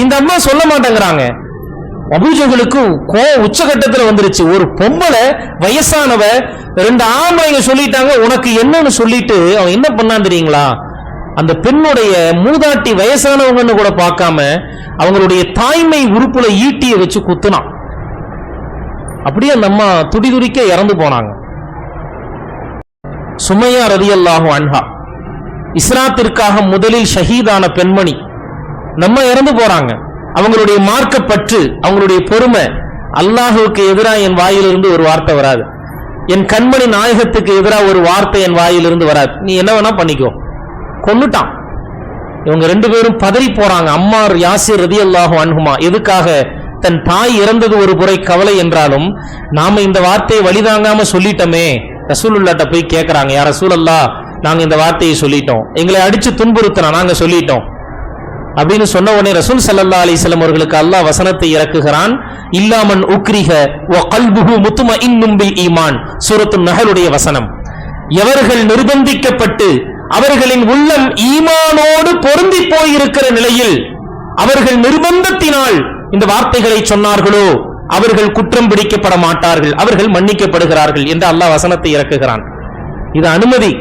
இந்த அம்மா சொல்ல மாட்டேங்கிறாங்க. அபூஜஹலுக்கு உச்சகட்டத்தில் வந்துருச்சு. ஒரு பொம்பளை வயசானவ, ரெண்டு ஆம்பளைங்க சொல்லிட்டாங்க உனக்கு என்னன்னு சொல்லிட்டு அவன் என்ன பண்ணான் தெரியுங்களா? அந்த பெண்ணுடைய மூதாட்டி வயசானவங்கன்னு கூட பார்க்காம அவங்களுடைய தாய்மை உறுப்புல ஈட்டிய வச்சு குத்துனான். அப்படியே அந்த அம்மா துடிதுடிக்க இறந்து போனாங்க. சுமையா ரலியல்லாஹு அன்ஹா, இஸ்லாத்திற்காக முதலில் ஷஹீதான பெண்மணி, நம்ம இறந்து போறாங்க. அவங்களுடைய மார்க்கப்பற்று, அவங்களுடைய பொறுமை. அல்லாஹுக்கு எதிராக என் வாயிலிருந்து ஒரு வார்த்தை வராது, என் கண்மணி நாயகத்துக்கு எதிராக ஒரு வார்த்தை என் வாயிலிருந்து வராது, நீ என்ன வேணா பண்ணிக்கோ. கொன்னுட்டான். இவங்க ரெண்டு பேரும் பதறி போறாங்க. அம்மார் யாசிர் ரலியல்லாஹு அன்ஹுமா எதுக்காக? தன் தாய் இறந்தது ஒரு புறை கவலை என்றாலும் நாம இந்த வார்த்தையை வழிதாங்காம சொல்லிட்டோமே. ரசூலுல்லாஹ்ட்ட போய் கேட்கறாங்க, யா ரசூலல்லாஹ், நாங்க இந்த வார்த்தையை சொல்லிட்டோம், எங்களை அடிச்சு துன்புறுத்தினா நாங்க சொல்லிட்டோம் அப்படின்னு சொன்ன உடனே ரசூல் ஸல்லல்லாஹு அலைஹி வஸல்லம் அவர்களுக்கு அல்லாஹ் வசனத்தை இறக்குகிறான், இல்லாமன் உக்ரிஹ வ கல்புஹு முத்மஇன்னும் பில் ஈமான். சூரத்துன் நஹலுடைய வசனம். எவர்கள் நிர்பந்திக்கப்பட்டு அவர்களின் உள்ளம் ஈமானோடு பொருந்தி போயிருக்கிற நிலையில் அவர்கள் நிர்பந்தத்தினால் இந்த வார்த்தைகளை சொன்னார்களோ அவர்கள் குற்றம் பிடிக்கப்பட மாட்டார்கள், அவர்கள் மன்னிக்கப்படுகிறார்கள் என்று அல்லாஹ் வசனத்தை இறக்குகிறான். இது அனுமதி.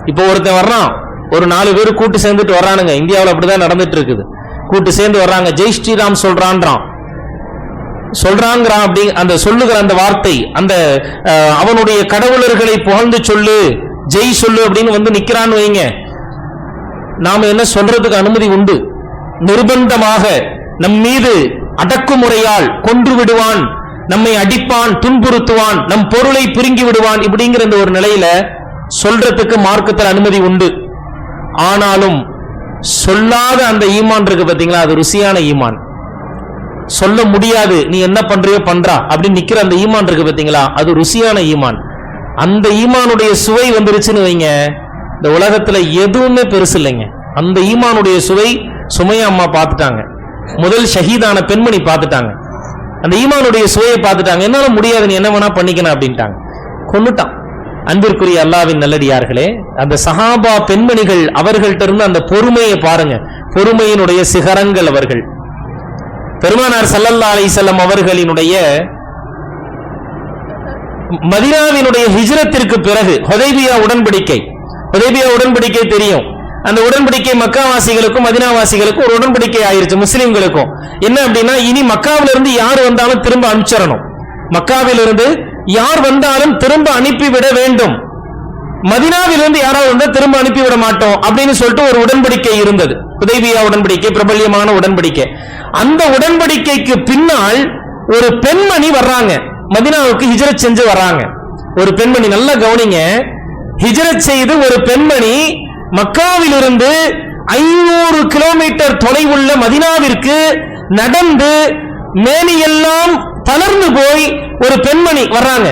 இப்போ ஒருத்தன் வர்றான், ஒரு 4 பேர் கூட்டு சேர்ந்துட்டு வர்றானுங்க. இந்தியாவில் அப்படிதான் நடந்துட்டு இருக்குது. கூட்டு சேர்ந்து வர்றாங்க, ஜெய் ஸ்ரீராம் சொல்றாங்கிறான். அப்படி அந்த சொல்லுகிற அந்த வார்த்தை, அந்த அவனுடைய கடவுளர்களை புகழ்ந்து சொல்லு, ஜெய் சொல்லு அப்படின்னு வந்து நிக்கிறான்னு வைங்க, நாம என்ன சொல்றதுக்கு அனுமதி உண்டு? நிர்பந்தமாக நம் மீது அடக்குமுறையால் கொன்று விடுவான், நம்மை அடிப்பான், துன்புறுத்துவான், நம் பொருளை பிடுங்கி விடுவான், இப்படிங்கிற இந்த ஒரு நிலையில சொல்றதுக்கு மார்க்கத்தில் அனுமதி உண்டு. ஆனாலும் சொல்லாத அந்த ஈமான் இருக்கு பாத்தீங்களா, அது ருசியான ஈமான். சொல்ல முடியாது, நீ என்ன பண்றியோ பண்றா அப்படின்னு நிக்கிற அந்த ஈமான் இருக்கு பாத்தீங்களா, அது ருசியான ஈமான். அந்த ஈமானுடைய சுவை வந்துருச்சுன்னு வைங்க, இந்த உலகத்துல எதுவுமே பெருசு இல்லைங்க. அந்த ஈமானுடைய சுவை சுமையா அம்மா பார்த்துட்டாங்க, முதல் ஷஹீதான பெண்மணி பார்த்துட்டாங்க, அந்த ஈமானுடைய சுவையை பார்த்துட்டாங்க. என்னால முடியாது, நீ என்ன வேணா பண்ணிக்கணும் அப்படின்ட்டாங்க, கொன்னுட்டான். அன்பிற்குரிய அல்லாஹ்வின் நல்லடியார்களே, அந்த சஹாபா பெண்மணிகள் அவர்கள்ட்ட இருந்து அந்த பொறுமையை பாருங்க, பொறுமையினுடைய சிகரங்கள் அவர்கள். பெருமானார் ஸல்லல்லாஹு அலைஹி வஸல்லம் அவர்களினுடைய மதீனாவினுடைய ஹிஜ்ரத்திற்கு பிறகு ஹுதைபியா உடன்படிக்கை தெரியும். அந்த உடன்படிக்கை மக்காவாசிகளுக்கும் மதீனாவாசிகளுக்கும் ஒரு உடன்படிக்கை ஆயிருச்சு, முஸ்லிம்களுக்கும். என்ன அப்படின்னா, இனி மக்காவிலிருந்து யார் வந்தாலும் திரும்ப அனுப்பிச்சிடணும், மக்காவிலிருந்து யார் வந்தாலும் திரும்ப அனுப்பிவிட வேண்டும், மதீனாவிலிருந்து யாராவது வந்தா திரும்ப அனுப்பிவிட மாட்டோம் அப்படின்னு சொல்லிட்டு ஒரு உடன்படிக்கை இருந்தது. ஹுதைபியா உடன்படிக்கை பிரபல்யமான உடன்படிக்கை. அந்த உடன்படிக்கைக்கு பின்னால் ஒரு பெண்மணி வர்றாங்க, மதீனாவுக்கு ஹிஜ்ரத் செஞ்சு வர்றாங்க. ஒரு பெண்மணி, நல்லா கவனிங்க, ஹிஜ்ரத் செய்து ஒரு பெண்மணி மக்காவிலிருந்து 500 கிலோமீட்டர் தொலைவுள்ள மதீனாவிற்கு நடந்து மேனியெல்லாம் தளர்ந்து போய் ஒரு பெண்மணி வர்றாங்க,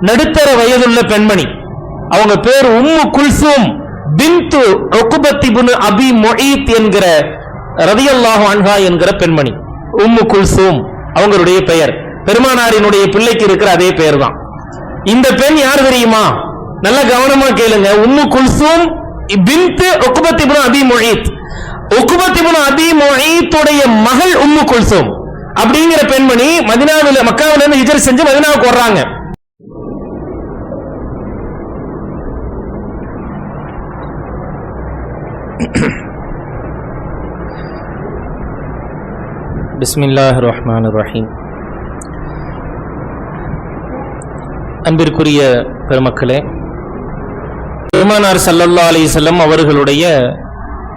நடுத்தர வயதுள்ள பெண்மணி. அவங்க பேர் உம்மு குல்சூம் பின்து உக்பத் இப்னு அபி முஈத் என்கிற ரலியல்லாஹு அன்ஹா என்கிற பெண்மணி. உம்மு குல்சூம் அவங்களுடைய பெயர். பெருமானாரினுடைய பிள்ளைக்கு இருக்கிற அதே பெயர் தான். இந்த பெண் யார் தெரியுமா? நல்ல கவனமா கேளுங்க. உம்மு குல்சூம் பின்து உக்பத் இப்னு அபி முஈத். உக்பத் இப்னு அபி முஈத்துடைய மகள் உம்மு குல்சூம் அப்படிங்கிற பெண்மணி மதீனாவில் மக்காவில இருந்து ஹிஜ்ரத் செஞ்சு மதீனாவுக்கு வர்றாங்க. பிஸ்மில்லாஹிர் ரஹ்மானிர் ரஹீம். அன்பிற்குரிய பெருமக்களே, பெருமானார் ஸல்லல்லாஹு அலைஹி வஸல்லம் அவர்களுடைய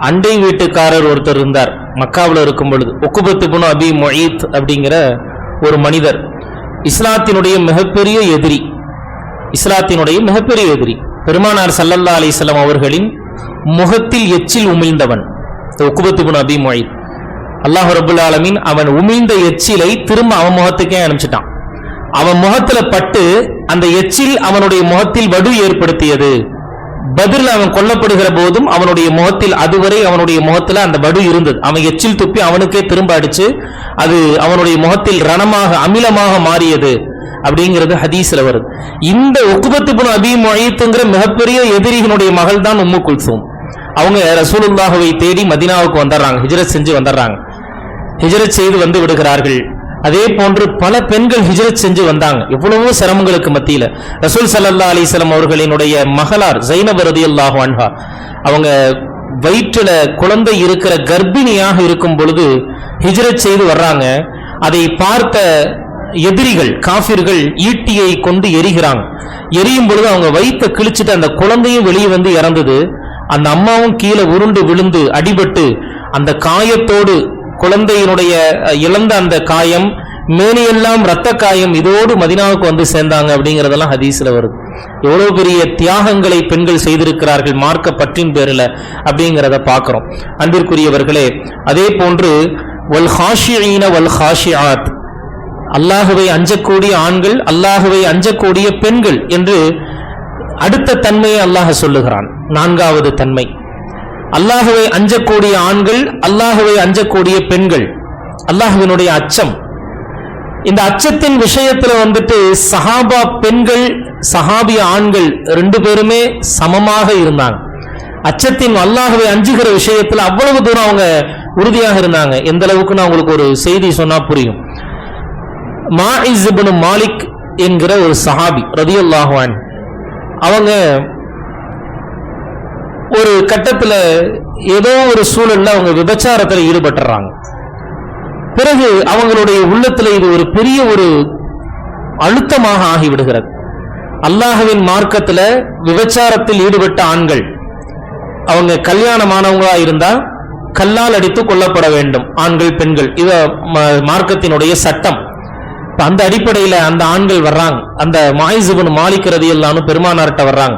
அண்டை வீட்டுக்காரர் ஒருத்தர் இருந்தார் மக்காவில் இருக்கும் பொழுது. உக்பத் இப்னு அபி முஈத் அப்படிங்கிற ஒரு மனிதர், இஸ்லாத்தினுடைய மிகப்பெரிய எதிரி. பெருமானார் ஸல்லல்லாஹு அலைஹி வஸல்லம் அவர்களின் முகத்தில் எச்சில் உமிழ்ந்தவன் உக்பத் இப்னு அபி முஈத். அல்லாஹ் ரப்பல் ஆலமீன் அவன் உமிழ்ந்த எச்சிலை திரும்ப அவன் முகத்துக்கே அனுப்பிச்சிட்டான். அவன் முகத்துல பட்டு அந்த எச்சில் அவனுடைய முகத்தில் வடு ஏற்படுத்தியது. பத்ரில் அவன் கொல்லப்படுகிற போதும் அவனுடைய முகத்தில், அதுவரை அவனுடைய முகத்துல அந்த வடு இருந்தது. அவன் எச்சில் துப்பி அவனுக்கே திரும்ப அடிச்சு அது அவனுடைய முகத்தில் ரணமாக அமிலமாக மாறியது. அப்படிங்கிறது ஹதீஸ்ல வருது. இந்த உக்பத் இப்னு அபீ முஅய்த்ங்கிற மிகப்பெரிய எதிரியினுடைய மகள் தான் உம்மு குல்சூம். அவங்க ரசூலுல்லாஹ்வை தேடி மதீனாவுக்கு வந்துடுறாங்க, ஹிஜ்ரத் செஞ்சு வந்துடுறாங்க. ஹிஜ்ரத் செய்து வந்து விடுகிறார்கள். அதே போன்று பல பெண்கள் ஹிஜ்ரத் செஞ்சு வந்தாங்க, எவ்வளவோ சிரமங்களுக்கு மத்தியில. ரசூல் ஸல்லல்லாஹு அலைஹி வஸல்லம் அவர்களினுடைய மகளார் ஸைனப் ரலியல்லாஹு அன்ஹா, அவங்க வயிற்றுல குழந்தை இருக்கிற கர்ப்பிணியாக இருக்கும் பொழுது ஹிஜ்ரத் செய்து வர்றாங்க. அதை பார்த்த எதிரிகள் காஃபிர்கள் ஈட்டியை கொண்டு எரிகிறாங்க. எரியும் பொழுது அவங்க வயிற்றை கிழிச்சிட்டு அந்த குழந்தையும் வெளியே வந்து இறந்தது. அந்த அம்மாவும் கீழே உருண்டு விழுந்து அடிபட்டு அந்த காயத்தோடு, குழந்தையினுடைய இழந்த அந்த காயம், மேனியெல்லாம் இரத்த காயம், இதோடு மதீனாவுக்கு வந்து சேர்ந்தாங்க அப்படிங்கிறதெல்லாம் ஹதீஸ்ல வருது. எவ்வளவு பெரிய தியாகங்களை பெண்கள் செய்திருக்கிறார்கள் மார்க்க பற்றின் பேரில் அப்படிங்கிறத பார்க்கிறோம். அன்பிற்குரியவர்களே, அதே போன்று வல் ஹாஷிஈன வல் ஹாஷிஆத், அல்லாஹுவை அஞ்சக்கூடிய ஆண்கள், அல்லாஹுவை அஞ்சக்கூடிய பெண்கள் என்று அடுத்த தன்மையை அல்லாஹ் சொல்லுகிறான். நான்காவது தன்மை, அல்லாஹுவை அஞ்சக்கூடிய ஆண்கள், அல்லாஹுவை அஞ்சக்கூடிய பெண்கள், அல்லாஹுவினுடைய அச்சம். இந்த அச்சத்தின் விஷயத்துல வந்துட்டு சஹாபா பெண்கள், சஹாபிய ஆண்கள் ரெண்டு பேருமே சமமாக இருந்தாங்க. அச்சத்தின், அல்லாஹுவை அஞ்சுகிற விஷயத்துல அவ்வளவு தூரம் அவங்க உறுதியாக இருந்தாங்க. எந்த அளவுக்கு நான் உங்களுக்கு ஒரு செய்தி சொன்னா புரியும். மாஇஸ் இப்னு மாலிக் என்கிற ஒரு சஹாபி ரலியல்லாஹு அன்ஹு, அவங்க ஒரு கட்டத்துல ஏதோ ஒரு சூழல்ல அவங்க விபச்சாரத்தில் ஈடுபட்டுறாங்க. பிறகு அவங்களுடைய உள்ளத்துல இது ஒரு பெரிய ஒரு அழுத்தமாக ஆகிவிடுகிறது. அல்லாஹ்வின் மார்க்கத்துல விபச்சாரத்தில் ஈடுபட்ட ஆண்கள், அவங்க கல்யாணமானவங்களா இருந்தா கல்லால் அடித்து கொல்லப்பட வேண்டும், ஆண்கள் பெண்கள், இது மார்க்கத்தினுடைய சட்டம். அந்த அடிப்படையில அந்த ஆண்கள் வர்றாங்க. அந்த மாயிஸ் இப்னு மாலிக் ரலியல்லாஹு அன்ஹு பெருமானார்ட்ட வர்றாங்க.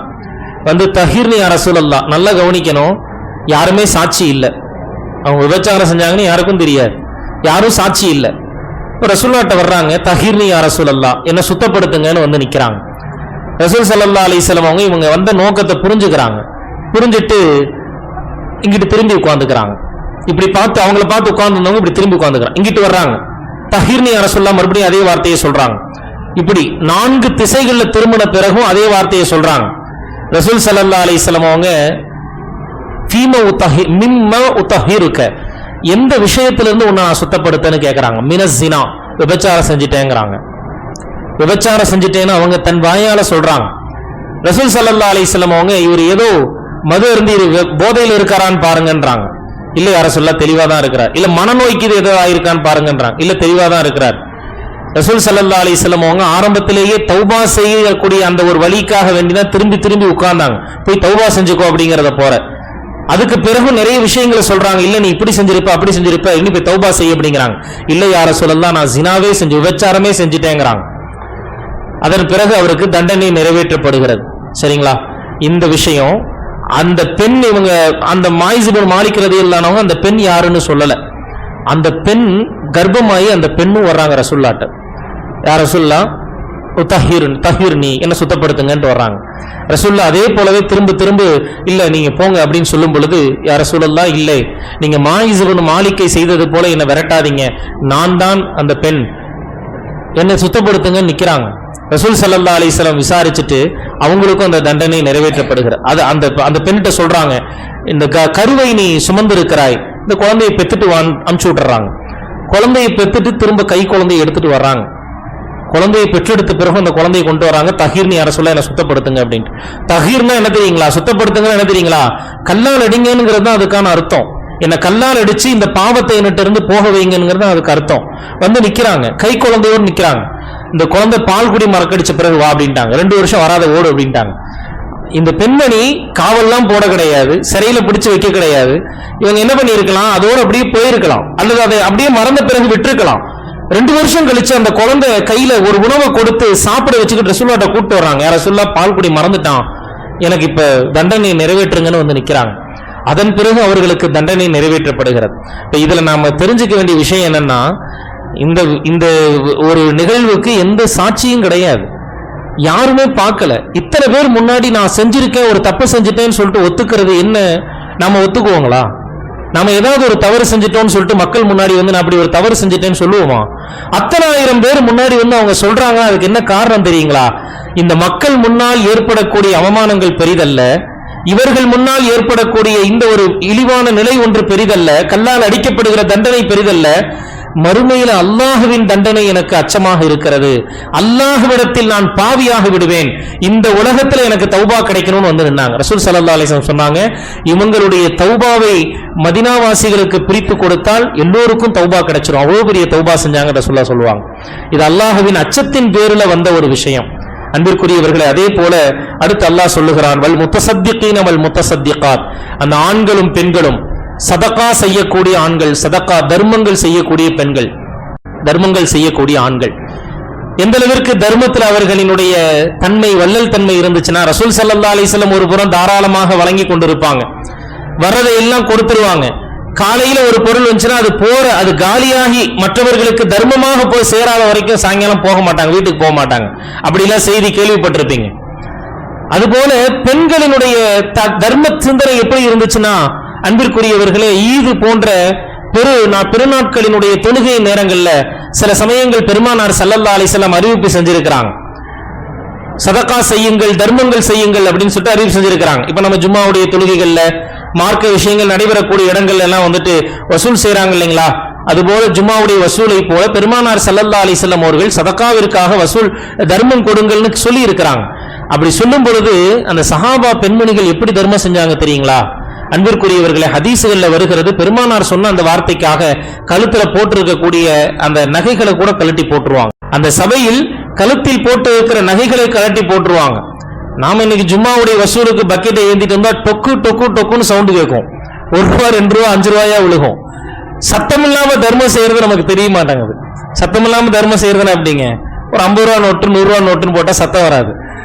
வந்து தஹீர்னி யா ரசூலல்லாஹ், நல்லா கவனிக்கணும், யாருமே சாட்சி இல்லை, அவங்க விபச்சாரம் செஞ்சாங்கன்னு யாருக்கும் தெரியாது, யாரும் சாட்சி இல்லை. இப்போ ரசூலுல்லாஹ்ட்ட வர்றாங்க, தஹீர்னி யா ரசூலல்லாஹ், என்ன சுத்தப்படுத்துங்கன்னு வந்து நிற்கிறாங்க. ரசூல் ஸல்லல்லாஹு அலைஹி வஸல்லம் அவங்க இவங்க வந்த நோக்கத்தை புரிஞ்சுக்கிறாங்க. புரிஞ்சுட்டு இங்கிட்டு திரும்பி உட்காந்துக்கிறாங்க. இப்படி பார்த்து அவங்கள பார்த்து உட்கார்ந்துருந்தவங்க இப்படி திரும்பி உட்காந்துக்கிறாங்க. இங்கிட்டு வர்றாங்க, தஹீர்னி யா ரசூலல்லாஹ், மறுபடியும் அதே வார்த்தையை சொல்றாங்க. இப்படி 4 திசைகளில் திரும்பின பிறகும் அதே வார்த்தையை சொல்றாங்க. ரசூல் ஸல்லல்லாஹு அலைஹி வஸல்லம் அவங்க மிம்ம உத்தஹிருக்க, எந்த விஷயத்திலிருந்து உன்னை நான் சுத்தப்படுத்தன்னு கேட்கறாங்க. மினஸ் ஸினா, விபச்சாரம் செஞ்சிட்டேங்கிறாங்க. விபச்சாரம் செஞ்சிட்டேன்னு அவங்க தன் வாயால சொல்றாங்க. ரசூல் ஸல்லல்லாஹு அலைஹி வஸல்லம் அவங்க இவர் ஏதோ மது இருந்து போதையில் இருக்காரான்னு பாருங்கன்றாங்க. இல்ல யார சொல்ல தெளிவா தான் இருக்கிறார். இல்ல மனநோய்க்கு இது ஏதோ ஆயிருக்கான்னு பாருங்கன்றாங்க. இல்ல தெளிவா தான் இருக்கிறார். ரசூல் ஸல்லல்லாஹு அலைஹி வஸல்லம் அவங்க ஆரம்பத்திலேயே தௌபா செய்யக்கூடிய அந்த ஒரு வழிக்காக வேண்டிதான் திரும்பி திரும்பி உட்கார்ந்தாங்க, போய் தௌபா செஞ்சுக்கோ அப்படிங்கிறத போற. அதுக்கு பிறகு நிறைய விஷயங்களை சொல்றாங்க. இல்ல நீ இப்படி செஞ்சிருப்ப அப்படி செஞ்சிருப்ப, இன்னும் போய் தௌபா செய்ய அப்படிங்கிறாங்க. இல்ல யார சொல்லலாம், நான் ஜினாவே செஞ்சு விபச்சாரமே செஞ்சுட்டேங்கிறாங்க. அதன் பிறகு அவருக்கு தண்டனை நிறைவேற்றப்படுகிறது. சரிங்களா? இந்த விஷயம் அந்த பெண், இவங்க அந்த மாயிஸ் இப்னு மாலிக் ரலியல்லாஹு அந்த பெண் யாருன்னு சொல்லல. அந்த பெண் கர்ப்பமாயி அந்த பெண்ணும் வர்றாங்க ரசூலுல்லாஹ்ட்ட. யார் ரசூலுல்லாஹ், தஹீர்னி, என்ன சுத்தப்படுத்துங்கன்ட்டு வர்றாங்க. ரசூலுல்லாஹ் அதே போலவே திரும்ப திரும்ப இல்ல நீங்க போங்க அப்படின்னு சொல்லும் பொழுது, யார் ரசூலுல்லாஹ், இல்லை நீங்க மாயிஸ் இப்னு மாலிக்கை செய்தது போல என்ன விரட்டாதீங்க, நான் தான் அந்த பெண், என்னை சுத்தப்படுத்துங்கன்னு நிக்கிறாங்க. ரசூல் ஸல்லல்லாஹு அலைஹி வஸல்லம் விசாரிச்சுட்டு அவங்களுக்கும் அந்த தண்டனை நிறைவேற்றப்படுகிறது. அது அந்த பெண்ணிட்ட சொல்றாங்க, இந்த கருவை நீ சுமந்து இருக்கிறாய், இந்த குழந்தையை பெத்துட்டு அனுப்பிச்சு விட்டுறாங்க. குழந்தையை பெத்துட்டு திரும்ப கை குழந்தையை எடுத்துட்டு வர்றாங்க. குழந்தையை பெற்றெடுத்த பிறகு அந்த குழந்தையை கொண்டு வராங்க. தஹீர்னி யார சொல்ல என்ன சுத்தப்படுத்துங்க அப்படின்ட்டு. தஹீர்னா என்ன தெரியுங்களா? சுத்தப்படுத்துங்க என்ன தெரியுங்களா? கல்லால் அடிங்கிறது தான் அதுக்கான அர்த்தம். என்ன கல்லால் அடிச்சு இந்த பாவத்தை என்னட்ட இருந்து போக வைங்கிறது அதுக்கு அர்த்தம். வந்து நிக்கிறாங்க, கை குழந்தையோடு நிக்கிறாங்க. இந்த குழந்தை பால் குடி மறக்கடிச்ச பிறகு வா அப்படின்ட்டாங்க. 2 வருஷம் வராத ஓடு அப்படின்ட்டாங்க. இந்த பெண்மணி காவல்லாம் போட கிடையாது, சிறையில பிடிச்சு வைக்க கிடையாது. இவங்க என்ன பண்ணிருக்கலாம், அதோடு அப்படியே போயிருக்கலாம், அல்லது அதை அப்படியே மறந்த பிறகு விட்டுருக்கலாம். 2 வருஷம் கழிச்சு அந்த குழந்தை கையில ஒரு உணவை கொடுத்து சாப்பிட வச்சுக்கிட்டு ரசூலுல்லாஹ்ட்ட கூப்பிட்டு வர்றாங்க. யார் ரசூலுல்லாஹ், பால் குடி மறந்துட்டான், எனக்கு இப்ப தண்டனை நிறைவேற்றுங்கன்னு வந்து நிக்கிறாங்க. அதன் பிறகு அவர்களுக்கு தண்டனை நிறைவேற்றப்படுகிறது. இப்ப இதுல நாம தெரிஞ்சுக்க வேண்டிய விஷயம் என்னன்னா, இந்த ஒரு நிகழ்வுக்கு எந்த சாட்சியும் கிடையாது, யாருமே பார்க்கல. இத்தனை பேர் முன்னாடி நான் செஞ்சிருக்கேன், ஒரு தப்பு செஞ்சுட்டேன்னு சொல்லிட்டு ஒத்துக்கிறது என்ன, நாம ஒத்துக்குவோங்களா? நாம ஏதாவது ஒரு தவறு செஞ்சிட்டோம்னு சொல்லிட்டு மக்கள் முன்னாடி வந்து நான் அப்படி ஒரு தவறு செஞ்சிட்டேன்னு சொல்லுவோமா? அத்தனை ஆயிரம் பேர் முன்னாடி வந்து அவங்க சொல்றாங்க. அதுக்கு என்ன காரணம் தெரியுங்களா? இந்த மக்கள் முன்னால் ஏற்படக்கூடிய அவமானங்கள் பெரிதல்ல, இவர்கள் முன்னால் ஏற்படக்கூடிய இந்த ஒரு இழிவான நிலை ஒன்று பெரிதல்ல, கல்லால் அடிக்கப்படுகிற தண்டனை பெரிதல்ல, மறுமையில அல்லாஹுவின் தண்டனை எனக்கு அச்சமாக இருக்கிறது. அல்லாஹ்விடத்தில் நான் பாவியாக விடுவேன். இந்த உலகத்துல எனக்கு தௌபா கிடைக்கணும்னு வந்து நின்னாங்க. ரசூல் ஸல்லல்லாஹு அலைஹி வஸல்லம் சொன்னாங்க, இவங்களுடைய தௌபாவை மதீனாவாசிகளுக்கு பிரித்து கொடுத்தால் எல்லோருக்கும் தௌபா கிடைச்சிரும். அவ்வளவு பெரிய தௌபா செஞ்சாங்க ரசூலுல்லாஹ் சொல்லுவாங்க. இது அல்லாஹ்வின் அச்சத்தின் பேரில் வந்த ஒரு விஷயம். அன்பிற்குரியவர்களே, அதே போல அடுத்து அல்லாஹ் சொல்லுகிறான், வல் முத்தசத்திகீன வல் முத்தசத்திகாத், அந்த ஆண்களும் பெண்களும், சதகா செய்யக்கூடிய ஆண்கள், சதகா தர்மங்கள் செய்யக்கூடிய பெண்கள், தர்மங்கள் செய்யக்கூடிய ஆண்கள். எந்த அளவிற்கு தர்மத்தில் அவர்களினுடைய தன்மை, வள்ளல் தன்மை இருந்துச்சுன்னா, ரசூல் ஸல்லல்லாஹு அலைஹி வஸல்லம் ஒரு புறம் தாராளமாக வழங்கி கொண்டிருப்பாங்க, வர்றதை எல்லாம் கொடுத்துருவாங்க. காலையில ஒரு பொருள் வந்துச்சுன்னா அது காலியாகி மற்றவர்களுக்கு தர்மமாக போய் சேராத வரைக்கும் சாயங்காலம் போக மாட்டாங்க, வீட்டுக்கு போக மாட்டாங்க. அப்படிலாம் செய்தி கேள்விப்பட்டிருப்பீங்க. அதுபோல பெண்களினுடைய தர்ம சிந்தனை எப்படி இருந்துச்சுன்னா, அன்பிற்குரியவர்களே, ஈது போன்ற பெருநாட்களினுடைய தொழுகை நேரங்கள்ல சில சமயங்கள் பெருமானார் ஸல்லல்லாஹு அலைஹி வஸல்லம் அறிவிப்பு செஞ்சிருக்கிறாங்க, சதகா செய்யுங்கள், தர்மங்கள் செய்யுங்கள் அப்படின்னு சொல்லிட்டு அறிவிப்பு செஞ்சிருக்கிறாங்க. இப்ப நம்ம ஜும்மாவுடைய தொழுகைகள்ல மார்க்க விஷயங்கள் நடைபெறக்கூடிய இடங்கள் எல்லாம் வந்துட்டு வசூல் செய்யறாங்க இல்லைங்களா? அதுபோல ஜும்மாவுடைய வசூலை போல பெருமானார் ஸல்லல்லாஹு அலைஹி வஸல்லம் அவர்கள் சதகாவிற்காக வசூல் தர்மம் கொடுங்கள்னு சொல்லி இருக்கிறாங்க. அப்படி சொல்லும் பொழுது அந்த சஹாபா பெண்மணிகள் எப்படி தர்மம் செஞ்சாங்க தெரியுங்களா? அன்பிற்குரியவர்களே, ஹதீசுகள்ல வருகிறது, பெருமானார் சொன்ன அந்த வார்த்தைக்காக கழுத்துல போட்டிருக்கக்கூடிய அந்த நகைகளை கூட கழட்டி போட்டுருவாங்க. அந்த சபையில் கழுத்தில் போட்டு இருக்கிற நகைகளை கழட்டி போட்டுருவாங்க. நாம இன்னைக்கு ஜும்மாவுடைய வசூலுக்கு பக்கெட்டை ஏந்திட்டு வந்தா டொக்கு டொக்கு டொக்குன்னு சவுண்டு கேட்கும். 1 ரூபா 2 ரூபா 5 ரூபாயா விழுகும். சத்தம் இல்லாம தர்மம் செய்யறது நமக்கு தெரிய மாட்டாங்குது. சத்தம் இல்லாம தர்மம் செய்யறதுன்னா அப்படிங்க, ஒரு 50 ரூபா நோட்டு 100 ரூபா நோட்டுன்னு போட்டா சத்தம் வராது.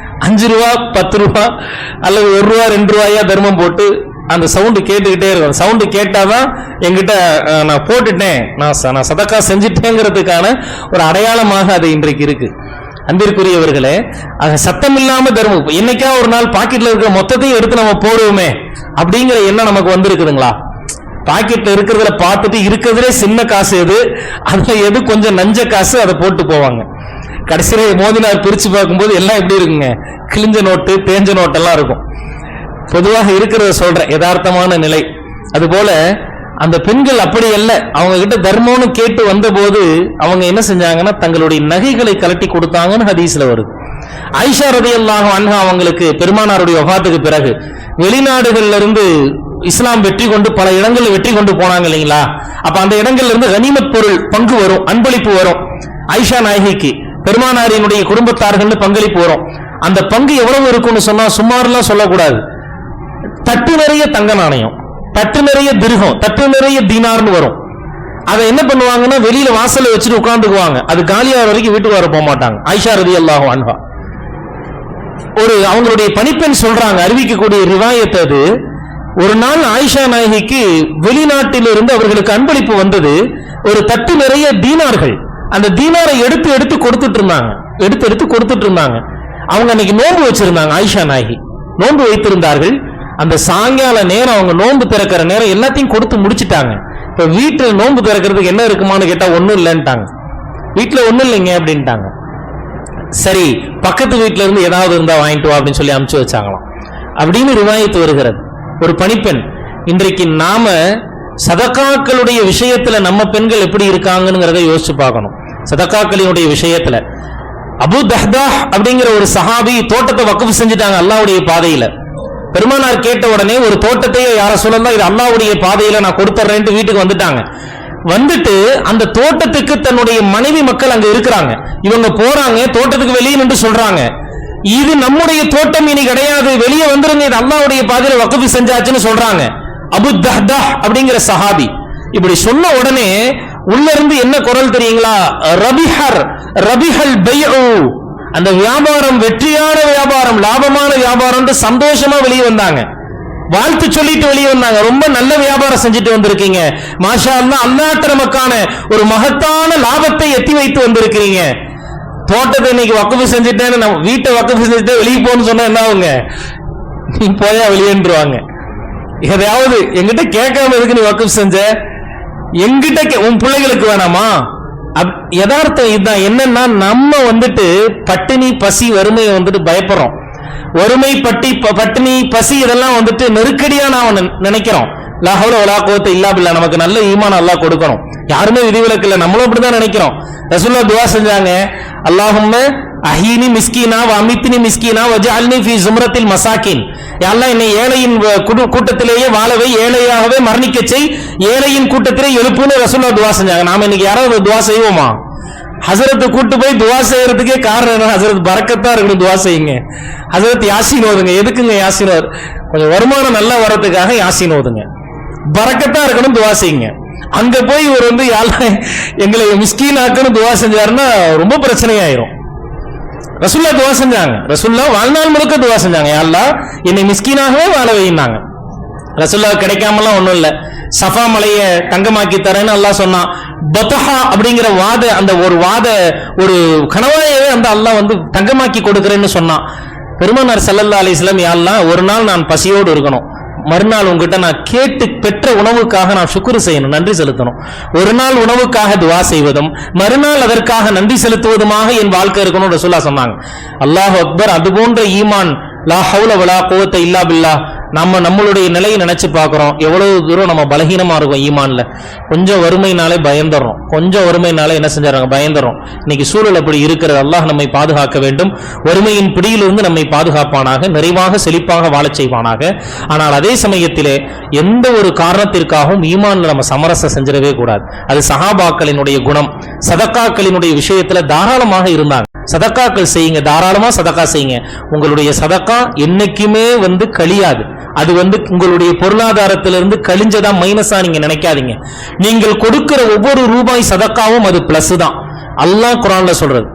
5 ரூபா 10 ரூபா அல்லது 1 ரூபா 2 ரூபாயா தர்மம் போட்டு அந்த சவுண்டு கேட்டுக்கிட்டே இருக்கும். சவுண்டு கேட்டாதான் என்கிட்ட நான் போட்டுட்டேன், நான் சதக்கா செஞ்சுட்டேங்கிறதுக்கான ஒரு அடையாளமாக அது இன்றைக்கு இருக்கு. அன்பிற்குரியவர்களே, சத்தம் இல்லாம தர்மம், என்னைக்கா ஒரு நாள் பாக்கெட்ல இருக்கிற மொத்தத்தையும் எடுத்து நம்ம போடுவோமே அப்படிங்கிற எண்ணம் நமக்கு வந்திருக்குதுங்களா? பாக்கெட்ல இருக்கிறதுல பார்த்துட்டு இருக்கிறதுலே சின்ன காசு எது, அதுல எது கொஞ்சம் நஞ்ச காசு, அதை போட்டு போவாங்க. கடைசியில மோதினார் பிரிச்சு பார்க்கும்போது எல்லாம் எப்படி இருக்குங்க, கிழிஞ்ச நோட்டு தேஞ்ச நோட்டெல்லாம் இருக்கும். பொதுவாக இருக்கிறத சொல்றேன், யதார்த்தமான நிலை. அதுபோல அந்த பெண்கள் அப்படி அல்ல. அவங்க கிட்ட தர்மம்னு கேட்டு வந்த போது அவங்க என்ன செஞ்சாங்கன்னா தங்களுடைய நகைகளை கலட்டி கொடுத்தாங்கன்னு ஹதீஸ்ல வருது. ஆயிஷா ரலியல்லாஹு அன்ஹா அவங்களுக்கு பெருமானாருடைய வஃபாத்துக்கு பிறகு வெளிநாடுகள்ல இருந்து இஸ்லாம் வெற்றி கொண்டு பல இடங்கள்ல வெற்றி கொண்டு போனாங்க இல்லைங்களா? அப்ப அந்த இடங்கள்ல இருந்து கனிமத் பொருள் பங்கு வரும், அன்பளிப்பு வரும். ஆயிஷா நாயகிக்கு பெருமானாரினுடைய குடும்பத்தார்கள் பங்களிப்பு வரும். அந்த பங்கு எவ்வளவு இருக்கும்னு சொன்னா சுமாரெல்லாம் சொல்லக்கூடாது. தட்டு நிறைய தங்க நாணயம், தட்டு நிறைய திர்ஹம், தட்டு நிறைய தீனார்னு வரும். அதை என்ன பண்ணுவாங்கன்னா வெளியில வாசல்ல வச்சுட்டு உட்கார்ந்துக்குவாங்க. அது காலியாகிற வரைக்கும் வீட்டுக்கு வர போக மாட்டாங்க. ஆயிஷா ரலியல்லாஹு அன்ஹா ஒரு அவங்களுடைய பணிப்பெண் சொல்றாங்க, அறிவிக்கக்கூடிய ரிவாயத் அது. ஒரு நாள் ஆயிஷா நாயகிக்கு வெளிநாட்டிலிருந்து அவர்களுக்கு அன்பளிப்பு வந்தது. ஒரு தட்டு நிறைய தீனார்கள். அந்த தீனாரை எடுத்து எடுத்து கொடுத்துட்டு இருந்தாங்க. அவங்க அன்னைக்கு நோன்பு வச்சிருந்தாங்க. ஆயிஷா நாயகி நோன்பு வைத்திருந்தார்கள். அந்த சாயங்கால நேரம் அவங்க நோன்பு திறக்கிற நேரம் எல்லாத்தையும் கொடுத்து முடிச்சுட்டாங்க. இப்ப வீட்டுல நோன்பு திறக்கிறதுக்கு என்ன இருக்குமான்னு கேட்டா ஒண்ணும் இல்லைன்ட்டாங்க. வீட்டுல ஒண்ணும் இல்லைங்க அப்படின்ட்டாங்க. சரி, பக்கத்து வீட்டுல இருந்து ஏதாவது இருந்தா வாங்கிட்டு வா அப்படின்னு சொல்லி அனுப்பிச்சு வச்சாங்களாம். அப்படின்னு ரிவாயத்து வருகிறது. ஒரு பணிப்பெண். இன்றைக்கு நாம சதகாக்களுடைய விஷயத்துல நம்ம பெண்கள் எப்படி இருக்காங்கிறத யோசிச்சு பார்க்கணும். சதகாக்களினுடைய விஷயத்துல அபு தஹ்தா அப்படிங்கிற ஒரு சஹாபி தோட்டத்தை வக்ஃப் செஞ்சுட்டாங்க அல்லாஹ்வுடைய பாதையில. பெருமானார் கேட்ட உடனே ஒரு தோட்டத்தையே யார சொல்லலாம், இது அல்லாஹ்வுடைய பாதையில நான் கொடுத்துறேன்ட்டு வீட்டுக்கு வந்துட்டாங்க. வந்துட்டு அந்த தோட்டத்துக்கு தன்னுடைய மனைவி மக்கள் அங்க இருக்கிறாங்க. இவங்க போறாங்க, தோட்டத்துக்கு வெளியே நின்று சொல்றாங்க, இது நம்முடைய தோட்டம் இனி கிடையாது, வெளியே வந்துருங்க, இது அல்லாஹ்வுடைய பாதையில வக்ஃப் செஞ்சாச்சுன்னு சொல்றாங்க. அபு தஹ்தா அப்படிங்கிற சஹாபி இப்படி சொன்ன உடனே உள்ள இருந்து என்ன குரல் தெரியுங்களா? ரபிஹல் பைஉ, அந்த வியாபாரம் வெற்றியான வியாபாரம், லாபமான வியாபாரம், சந்தோஷமா வெளியே வந்தாங்க. வாழ்த்து சொல்லிட்டு வெளியே வந்தாங்க. ரொம்ப நல்ல வியாபாரம் செஞ்சுட்டு வந்திருக்கீங்க, மாஷா அல்லாஹ், அல்லாஹ் நமக்கான ஒரு மகத்தான லாபத்தை எத்தி வைத்து வந்திருக்கிறீங்க. தோட்டத்தை இன்னைக்கு வக்ஃப் செஞ்சுட்டேன்னு, நம்ம வீட்டை வக்ஃப் செஞ்சுட்டு வெளியே போன்னு சொன்னா என்ன ஆகுங்க? நீ போயா வெளியேன்றுவாங்க. எதையாவது என்கிட்ட கேட்காம எதுக்கு நீ வக்ஃப் செஞ்ச, என்கிட்ட உன் பிள்ளைகளுக்கு வேணாமா? யதார்த்தம் இதுதான். என்னன்னா நம்ம பட்டினி பசி வறுமையை பயப்படுறோம். வறுமை பட்டினி பசி இதெல்லாம் நெருக்கடியா நாம நினைக்கிறோம். லா ஹவ்ல வலா குவத்த இல்லா பில்லாஹ். நமக்கு நல்ல ஈமான் அல்லாஹ் கொடுக்கணும். யாருமே விதிவிலக்கு இல்லை, நம்மளும் அப்படிதான் நினைக்கிறோம். ரசூலுல்லாஹ் துஆ செஞ்சாங்க, அல்லாஹும்ம அஹீனி மிஸ்கீனா வ அமித்னி மிஸ்கீனா வஜஅல்னி ஃபீ ஸும்ரத்தில் மசாகின். யா அல்லாஹ், என்னை ஏழையின் கூட்டத்திலேயே வாழவை, ஏழையாகவே மரணிக்க செய், ஏழையின் கூட்டத்திலே எழுப்புன்னு ரசூலுல்லாஹ் துஆ செஞ்சாங்க. நாம இன்னைக்கு யாராவது துஆ செய்வோமா? ஹசரத்து கூட்டு போய் துஆ செய்யறதுக்கே காரணம் என்ன? ஹசரத் பரக்கத்தா இருக்கணும், துஆ செய்யுங்க. ஹசரத் யாசீன் ஓதுங்க. எதுக்குங்க யாசீன் ஓது? கொஞ்சம் வருமானம் நல்லா வரதுக்காக யாசீன் ஓதுங்க. பரக்கத்தா இருக்கணும், துஆ செய்யுங்க. அங்க போய் இவர் எங்களை மிஸ்கீனாக்குன்னு துஆ செஞ்சாருன்னா ரொம்ப பிரச்சனையாயிரும். ரசூலுல்லாஹ் துஆ செஞ்சாங்க. ரசூலுல்லாஹ் வாழ்நாள் முழுக்க துஆ செஞ்சாங்க, யா அல்லாஹ் என்னை மிஸ்கீனாகவே வாழ வைனாங்க. ரசூலுல்லாஹ் கிடைக்காமலாம் ஒண்ணும் இல்ல. சஃபா மலைய தங்கமாக்கி தரேன்னு அல்லாஹ் சொன்னான். பத்ஹா அப்படிங்கிற ஒரு கனவாயவே அல்லாஹ் தங்கமாக்கி கொடுக்கிறேன்னு சொன்னான். பெருமானார் ஸல்லல்லாஹு அலைஹி வஸல்லம், யா அல்லாஹ் ஒரு நாள் நான் பசியோடு இருக்கணும், மறுநாள் உங்ககிட்ட நான் கேட்டு பெற்ற உணவுக்காக நான் சுக்ரு செய்யணும், நன்றி செலுத்தணும். ஒரு நாள் உணவுக்காக துஆ செய்வதும் மறுநாள் அதற்காக நன்றி செலுத்துவதுமாக என் வாழ்க்கை இருக்கணும் ரசூலுல்லாஹ் சொன்னாங்க. அல்லாஹ் அக்பர். அது போன்ற ஈமான், லா ஹவ்ல வலா குவத்த இல்லா பில்லாஹ். நம்மளுடைய நிலையை நினைச்சு பார்க்கிறோம், எவ்வளவு தூரம் நம்ம பலகீனமா இருக்கும் ஈமான்ல. கொஞ்சம் வறுமைனாலே பயந்துறோம், கொஞ்சம் வறுமைனாலே என்ன செஞ்சாங்க, பயந்துறோம். இன்னைக்கு சூழல் அப்படி இருக்கிறது. அல்லாஹ் நம்மை பாதுகாக்க வேண்டும், வறுமையின் பிடியிலிருந்து நம்மை பாதுகாப்பானாக, நிறைவாக செழிப்பாக வாழச் செய்வானாக. ஆனால் அதே சமயத்திலே எந்த ஒரு காரணத்திற்காகவும் ஈமான்ல நம்ம சமரசம் செஞ்சிடவே கூடாது. அது சஹாபாக்களினுடைய குணம். சதக்காக்களினுடைய விஷயத்துல தாராளமாக இருந்தாங்க. சதக்காக்கள் செய்யுங்க, தாராளமா சதக்கா செய்யுங்க. உங்களுடைய சதக்கா என்னைக்குமே கழியாது. அது உங்களுடைய பொருளாதாரத்திலிருந்து கழிஞ்சதா மைனஸா நீங்க நினைக்காதீங்க. நீங்கள் கொடுக்கிற ஒவ்வொரு ரூபாய் சதக்காவும் அது பிளஸ் தான். அல்லாஹ் குர்ஆன்ல சொல்றது,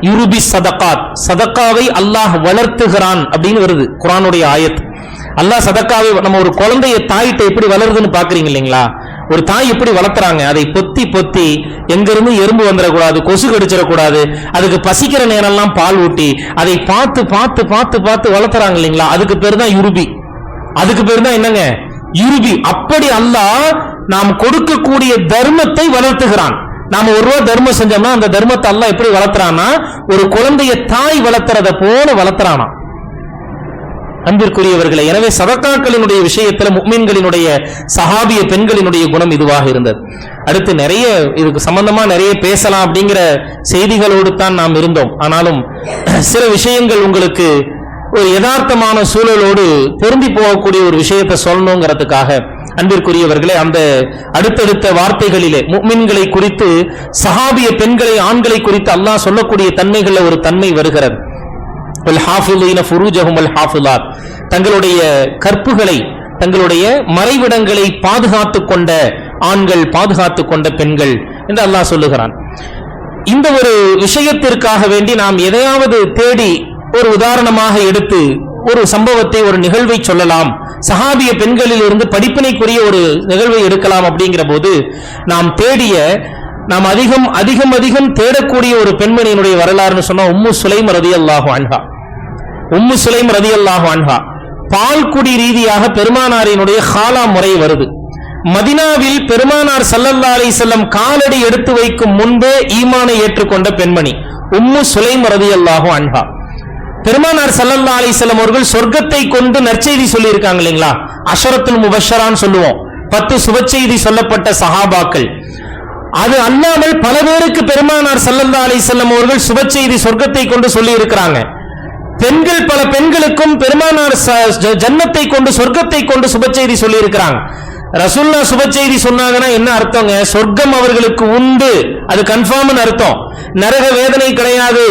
யுருபி சதகாத், சதக்காவை அல்லாஹ் வளர்த்துகிறான் அப்படின்னு வருது குர்ஆனுடைய ஆயத். அல்லாஹ் சதக்காவை, நம்ம ஒரு குழந்தைய தாயிட்ட எப்படி வளருதுன்னு பாக்குறீங்க இல்லைங்களா? ஒரு தாய் எப்படி வளர்த்துறாங்க, அதை பொத்தி பொத்தி எங்கிருந்து எறும்பு வந்துடக்கூடாது, கொசு கடிச்சிடக்கூடாது, அதுக்கு பசிக்கிற நேரம்லாம் பால் ஊட்டி அதை பார்த்து பார்த்து பார்த்து பார்த்து வளர்த்துறாங்க இல்லைங்களா? அதுக்கு பேர் தான் யுருபி. அதுக்கு பேர் தான் என்னங்க, யுருபி. அப்படி அல்லாஹ் நாம் கொடுக்கக்கூடிய தர்மத்தை வளர்த்துகிறான். நாம ஒரு ரூபா தர்மம் செஞ்சோம்னா அந்த தர்மத்தை அல்லாஹ் எப்படி வளர்த்துறான்னா, ஒரு குழந்தைய தாய் வளர்த்துறத போல வளர்த்துறானா. அன்பிற்குரியவர்களே, எனவே சதக்காக்களினுடைய விஷயத்துல முஃமின்களினுடைய சஹாபிய பெண்களினுடைய குணம் இதுவாக இருந்தது. அடுத்து நிறைய இதுக்கு சம்பந்தமா நிறைய பேசலாம் அப்படிங்கிற செய்திகளோடு தான் நாம் இருந்தோம். ஆனாலும் சில விஷயங்கள் உங்களுக்கு ஒரு யதார்த்தமான சூழலோடு பொருந்தி போகக்கூடிய ஒரு விஷயத்தை சொல்லணுங்கிறதுக்காக, அன்பிற்குரியவர்களே, அந்த அடுத்தடுத்த வார்த்தைகளிலே முஃமின்களை குறித்து, சஹாபிய பெண்களை ஆண்களை குறித்து அல்லாஹ் சொல்லக்கூடிய தன்மைகள்ல ஒரு தன்மை வருகிறது. தங்களுடைய கற்புகளை, தங்களுடைய மறைவிடங்களை பாதுகாத்துக் கொண்ட ஆண்கள், பாதுகாத்துக் கொண்ட பெண்கள் என்று அல்லாஹ் சொல்லுகிறான். இந்த ஒரு விஷயத்திற்காக வேண்டி நாம் எதையாவது தேடி ஒரு உதாரணமாக எடுத்து ஒரு சம்பவத்தை, ஒரு நிகழ்வை சொல்லலாம், சஹாபிய பெண்களில் இருந்து படிப்பினைக்குரிய ஒரு நிகழ்வை எடுக்கலாம் அப்படிங்கிற போது நாம் அதிகம் அதிகம் அதிகம் தேடக்கூடிய ஒரு பெண்மணியினுடைய வரலாறுன்னு சொன்னா உம்மு சுலைம் ரலியல்லாஹு அன்ஹா. உம்மு சுலைம் ரலியல்லாஹு அன்ஹா பால்குடி ரீதியாக பெருமானாரினுடைய ஹாலா முறை வருது. மதினாவில் பெருமானார் ஸல்லல்லாஹு அலைஹி வஸல்லம் காலடி எடுத்து வைக்கும் முன்பே ஈமானை ஏற்றுக்கொண்ட பெண்மணி உம்மு சுலைம் ரலியல்லாஹு அன்ஹா. பெருமானார் ஸல்லல்லாஹு அலைஹி வஸல்லம் அவர்கள் சொர்க்கத்தை கொண்டு நற்செய்தி சொல்லி இருக்காங்க இல்லைங்களா? அஷரத்துல் முபஷ்ஷரான்னு சொல்லுவோம், 10 சுபச்செய்தி சொல்லப்பட்ட சஹாபாக்கள். அது அல்லாமல் பல பேருக்கு பெருமானார் ஸல்லல்லாஹு அலைஹி வஸல்லம் அவர்கள் சுபச்செய்தி சொர்க்கத்தை கொண்டு சொல்லி இருக்கிறாங்க. பெண்கள், பல பெண்களுக்கும் பெருமானார் ஜன்னத்தை கொண்டு, சொர்க்கத்தை கொண்டு சுபச்செய்தி சொல்லி இருக்கிறாங்க. ரசூலுல்லாஹ் சுபச்செய்தி சொன்னாங்கன்னா என்ன அர்த்தங்க? சொர்க்கம் அவர்களுக்கு உண்டு, அது கன்ஃபார்ம்னு அர்த்தம். நரக வேதனை கிடையாது,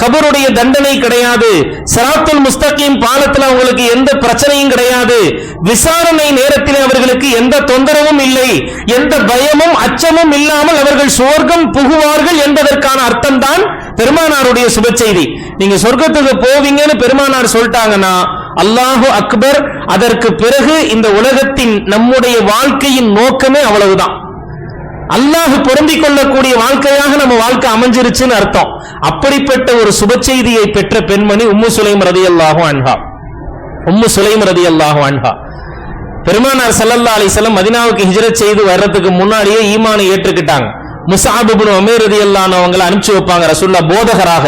கபருடைய தண்டனை கிடையாது, சிராத்துல் முஸ்தகீம் பாலத்தில் அவங்களுக்கு எந்த பிரச்சனையும் கிடையாது, விசாரணை நேரத்தில் அவர்களுக்கு எந்த தொந்தரவும் இல்லை, எந்த பயமும் அச்சமும் இல்லாமல் அவர்கள் சொர்க்கம் புகுவார்கள் என்பதற்கான அர்த்தம் தான் பெருமானாருடைய சுபச்செய்தி. நீங்க சொர்க்கத்துக்கு போவீங்கன்னு பெருமானார் சொல்லிட்டாங்கன்னா அல்லாஹு அக்பர். அதற்கு பிறகு இந்த உலகத்தின் நம்முடைய வாழ்க்கையின் நோக்கமே அவ்வளவுதான். அல்லாஹ் பொருந்திக் கொள்ளக்கூடிய வாழ்க்கையாக நம்ம வாழ்க்கை அமைஞ்சிருச்சுன்னு அர்த்தம். அப்படிப்பட்ட ஒரு சுப செய்தியை பெற்ற பெண்மணி உம்மு சுலைம் ரலியல்லாஹு அன்ஹா. உம்மு சுலைம் ரலியல்லாஹு அன்ஹா பெருமானார் ஸல்லல்லாஹு அலைஹி வஸல்லம் மதீனாவுக்கு ஹிஜ்ரத் செய்து வர்றதுக்கு முன்னாடியே ஈமானை ஏற்றுக்கிட்டாங்க. முஸ்அப் இப்னு உமைர் ரலியல்லாஹு அன்ஹு அவங்களை அனுப்பிச்சு வைப்பாங்க ரசூலுல்லாஹ் போதகராக.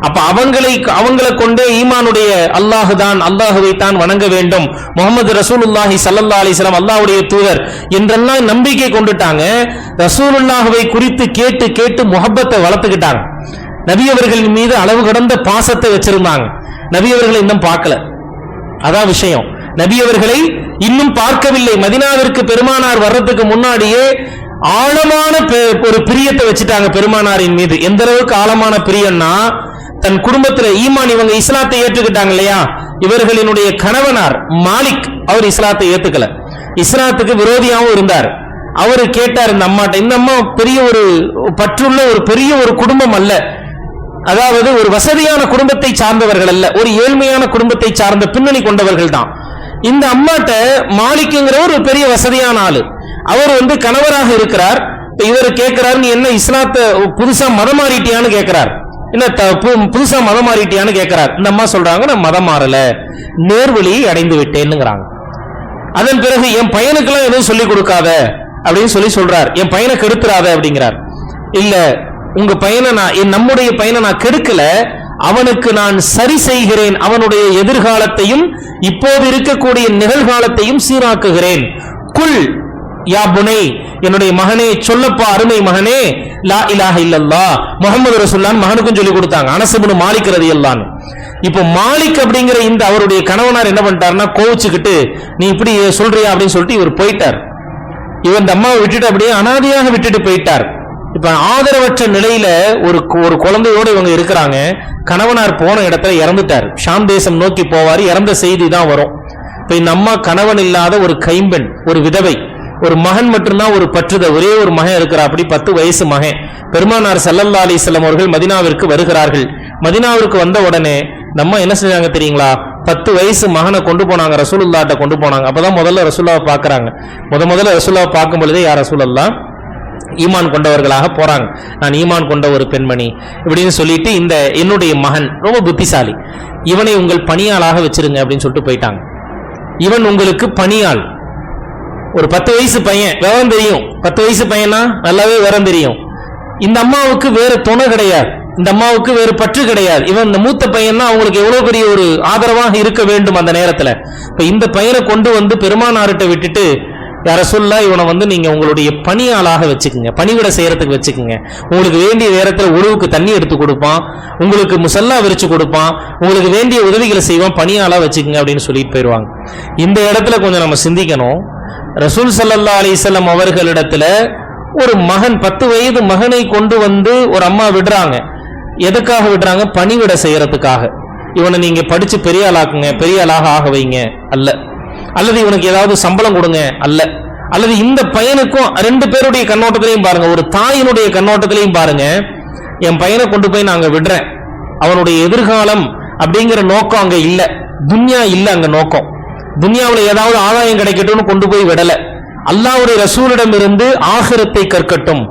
அப்ப அவங்களை கொண்டே ஈமானுடைய அல்லாஹுவை தான் வணங்க வேண்டும், முஹம்மது ரசூலுல்லாஹி ஸல்லல்லாஹு அலைஹி வஸல்லம் அல்லாஹ்வுடைய தூதர் என்றெல்லாம் நம்பிக்கை கொண்டுட்டாங்க. ரசூலுல்லாஹ்வை குறித்து கேட்டு கேட்டு முஹப்பத்தை வளர்த்துக்கிட்டாங்க. நபி அவர்களின் மீது அளவு கடந்த பாசத்தை வச்சிருந்தாங்க. நபி அவர்களை இன்னும் பார்க்கல, அதான் விஷயம். நபி அவர்களை இன்னும் பார்க்கவில்லை. மதீனாவிற்கு பெருமானார் வர்றதுக்கு முன்னாடியே ஆழமான ஒரு பிரியத்தை வச்சுட்டாங்க பெருமானாரின் மீது. எந்த அளவுக்கு ஆழமான பிரியம்னா, தன் குடும்பத்துல ஈமான், இவங்க இஸ்லாத்தை ஏற்றுக்கிட்டாங்க இல்லையா, இவர்களினுடைய கணவனார் மாலிக் அவர் இஸ்லாத்தை ஏத்துக்கல, இஸ்லாத்துக்கு விரோதியாகவும் இருந்தார். அவரு கேட்டார் இந்த அம்மாட்ட, இந்த அம்மா பெரிய ஒரு பற்றுள்ள ஒரு பெரிய ஒரு குடும்பம் அல்ல, அதாவது ஒரு வசதியான குடும்பத்தை சார்ந்தவர்கள் அல்ல, ஒரு ஏழ்மையான குடும்பத்தை சார்ந்த பின்னணி கொண்டவர்கள் தான். இந்த அம்மாட்ட மாலிக்குங்கிற ஒரு பெரிய வசதியான ஆளு, அவர் கணவராக இருக்கிறார். இவர் கேட்கிறார், நீ என்ன இஸ்லாத்தை புதுசா மதம் மாறிட்டியான்னு கேட்கிறார். என்ன புதுசா மதம் மாறிட்டியான்னு கேட்கிறார். இந்த அம்மா சொல்றாங்க, நான் மதம் மாறல, நேர்வழியை அடைந்து விட்டேன்னுங்கிறாங்க. அதன் பிறகு என் பையனுக்கெல்லாம் எதுவும் சொல்லிக் கொடுக்காத அப்படின்னு சொல்றார், என் பையனை கெடுத்துறாத அப்படிங்கிறார். இல்ல, உங்க பையனை நம்முடைய பையனை நான் கெடுக்கல, அவனுக்கு நான் சரி செய்கிறேன், அவனுடைய எதிர்காலத்தையும் இப்போது இருக்கக்கூடிய நிகழ்காலத்தையும் சீராக்குகிறேன். குல் யா புனை, என்னுடைய மகனே சொல்லப்பா, அருமை மகனே, லா இலாஹ இல்லல்லாஹ் முஹம்மது ரசூலுல்லாஹ் மகனுக்கும் சொல்லி கொடுத்தாங்க, அனஸ் இப்னு மாலிக் ரலியல்லாஹு அன்ஹு. இப்போ மாலிக் அப்படிங்கிற இந்த அவருடைய கணவனார் என்ன பண்ணிட்டாருன்னா, கோவிச்சுக்கிட்டு நீ இப்படி சொல்றியா அப்படின்னு சொல்லிட்டு இவர் போயிட்டார். இவர் இந்த அம்மாவை விட்டுட்டு அப்படியே அனாதையாக விட்டுட்டு போயிட்டார். இப்ப ஆதரவற்ற நிலையில ஒரு குழந்தையோடு இவங்க இருக்கிறாங்க. கணவனார் போன இடத்துல இறந்துட்டார், ஷாம் தேசம் நோக்கி போவார், இறந்த செய்தி தான் வரும். இப்ப இந்த அம்மா கணவன் இல்லாத ஒரு கைம்பெண், ஒரு விதவை, ஒரு மகன் மட்டும்தான் ஒரு பற்றுத, ஒரே ஒரு மகன் இருக்கிறா, அப்படி 10 வயசு மகன். பெருமானார் ஸல்லல்லாஹு அலைஹி வஸல்லம் அவர்கள் மதீனாவிற்கு வருகிறார்கள். மதீனாவிற்கு வந்த உடனே நம்ம என்ன செஞ்சாங்க தெரியுங்களா, 10 வயசு மகனை கொண்டு போனாங்க, ரசூலுல்லாஹ்ட்ட கொண்டு போனாங்க. அப்பதான் முதல்ல ரசூலுல்லாஹ் பாக்குறாங்க. முதல்ல ரசூலுல்லாஹ் பார்க்கும் பொழுதே, யார் ரசூலுல்லாஹ், ஈமான் கொண்டவர்களாக போறாங்க, நான் ஈமான் கொண்ட ஒரு பெண்மணி இப்படின்னு சொல்லிட்டு, இந்த என்னுடைய மகன் ரொம்ப புத்திசாலி, இவனை உங்கள் பணியாளாக வச்சிருங்க அப்படின்னு சொல்லிட்டு போயிட்டாங்க. இவன் உங்களுக்கு பணியாள், ஒரு 10 வயசு பையன், விவரம் தெரியும், 10 வயசு பையனா நல்லாவே விவரம் தெரியும். இந்த அம்மாவுக்கு வேற துணை கிடையாது, இந்த அம்மாவுக்கு வேறு பற்று கிடையாது. இவன் இந்த மூத்த பையன்னா அவங்களுக்கு எவ்வளவு பெரிய ஒரு ஆதரவாக இருக்க வேண்டும் அந்த நேரத்துல. இப்ப இந்த பையனை கொண்டு பெருமானார்கிட்ட விட்டுட்டு, யார சொல்ல, இவனை நீங்க உங்களுடைய பணியாளாக வச்சுக்கோங்க, பணிவிட செய்யறதுக்கு வச்சுக்கோங்க, உங்களுக்கு வேண்டிய நேரத்துல உணவுக்கு தண்ணி எடுத்து கொடுப்பான், உங்களுக்கு முசல்லா விரிச்சு கொடுப்பான், உங்களுக்கு வேண்டிய உதவிகளை செய்வான், பணியாளா வச்சுக்கோங்க அப்படின்னு சொல்லிட்டு போயிடுவாங்க. இந்த இடத்துல கொஞ்சம் நம்ம சிந்திக்கணும். ரசூல் ஸல்லல்லாஹு அலைஹி வஸல்லம் அவர்களிடத்துல ஒரு மகன், 10 வயது மகனை கொண்டு ஒரு அம்மா விடுறாங்க. எதுக்காக விடுறாங்க? பணிவிட செய்யறதுக்காக. இவனை நீங்க படிச்சு பெரிய ஆளாக்குங்க, பெரிய ஆளாக ஆக வைங்க அல்ல, அல்லது இவனுக்கு ஏதாவது சம்பளம் கொடுங்க அல்ல, அல்லது இந்த பையனுக்கும் 2 பேருடைய கண்ணோட்டத்திலையும் பாருங்க, ஒரு தாயினுடைய கண்ணோட்டத்திலையும் பாருங்க, என் பையனை கொண்டு போய் நாங்க விடுறேன், அவனுடைய எதிர்காலம் அப்படிங்கிற நோக்கம் அங்க இல்ல, துன்யா இல்ல அங்க நோக்கம், துன்யாவுல ஏதாவது ஆதாயம் கிடைக்கட்டும்னு கொண்டு போய் விடல. அல்லாஹ்வுடைய ரசூலிடம் இருந்து ஆகிரத்தை கற்கட்டும்,